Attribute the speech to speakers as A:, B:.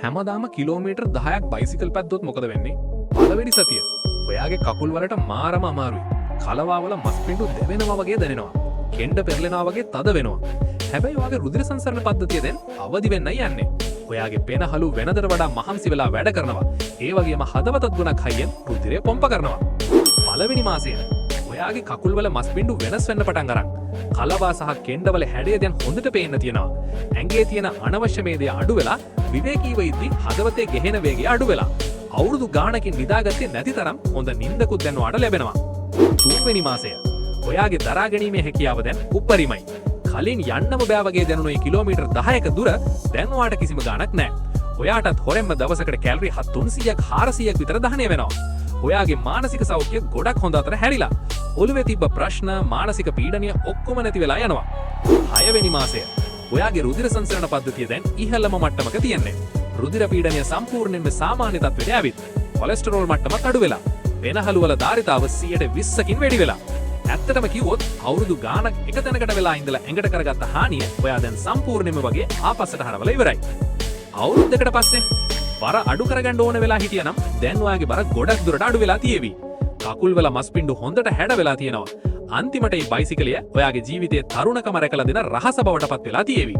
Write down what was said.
A: හැමදාම කිලෝමීටර් 10ක් බයිසිකල් පැද්දොත් මොකද වෙන්නේ? පළවෙනි සතිය ඔයාගේ කකුල් වලට මාරම අමාරුයි. කලවාවල මස් පිඬු දෙවෙනවා වගේ දැනෙනවා. කෙන්ඩ පෙරලෙනවා වගේ තද වෙනවා. හැබැයි ඔයාගේ රුධිර සංසරණ පද්ධතිය දැන් අවදි වෙන්නයි යන්නේ. ඔයාගේ පෙනහළු වෙනදට වඩා මහන්සි වෙලා වැඩ කරනවා. ඒ වගේම හදවතත් ගුණක් හයියෙන් රුධිරය පොම්ප කරනවා. පළවෙනි මාසයේ ඔයාගේ කකුල් වල මස් පිඬු වෙනස් වෙන්න පටන් අරන් කලවා සහ කෙන්ඩවල හැඩය දැන් හොඳට පේන්න තියෙනවා. ඇඟේ තියෙන අනවශ්‍ය මේදය අඩු වෙලා විවේකීව ඉද්දි හදවතේ ගෙහෙන වේගය අඩු වෙලා අවුරුදු ගාණකින් නිදාගත්තේ නැති තරම් හොඳ නිින්දකුත් දැන් ඔයාට ලැබෙනවා. තුන්වෙනි මාසය ඔයාගේ දරා ගැනීමේ හැකියාව දැන් උප්පරිමයි. කලින් යන්නම බෑ වගේ දැනුනේ කිලෝමීටර් 10ක දුර දැන් ඔයාට කිසිම ගාණක් නැහැ. ඔයාටත් හොරෙන්ම දවසකට කැලරි 300ක් 400ක් විතර දහනය වෙනවා. ඔයාගේ මානසික සෞඛ්‍ය ගොඩක් හොඳ අතර හැරිලා. ඔළුවේ තිබ්බ ප්‍රශ්න මානසික පීඩනය ඔක්කොම නැති වෙලා යනවා. 6 වෙනි මාසය ඔයාගේ රුධිර සංසරණ පද්ධතිය දැන් ඉහළම මට්ටමක තියෙන්නේ. රුධිර පීඩනය සම්පූර්ණයෙන්ම සාමාන්‍ය තත්ත්වයට ඇවිත් කොලෙස්ටරෝල් මට්ටමක් අඩු වෙලා වෙනහළු වල ධාරිතාව 120කින් වැඩි වෙලා. ඇත්තටම කිව්වොත් අවුරුදු ගාණක් එක තැනකට වෙලා ඉඳලා ඇඟට කරගත්ත හානිය ඔයා දැන් සම්පූර්ණයෙන්ම වගේ ආපස්සට හරවලා ඉවරයි. අවුරුදු දෙකකට පස්සේ බර අඩු කරගන්න ඕන වෙලා හිටියනම් දැන් ඔයාගේ බර ගොඩක් දුරට අඩු වෙලා තියෙවි. කකුල් වල මස් පිඬු හොඳට හැඩ වෙලා තියෙනවා. අන්තිමට මේ බයිසිකලය ඔයාගේ ජීවිතයේ තරුණකම රැකලා දෙන රහස බවට පත් වෙලා තියෙවි.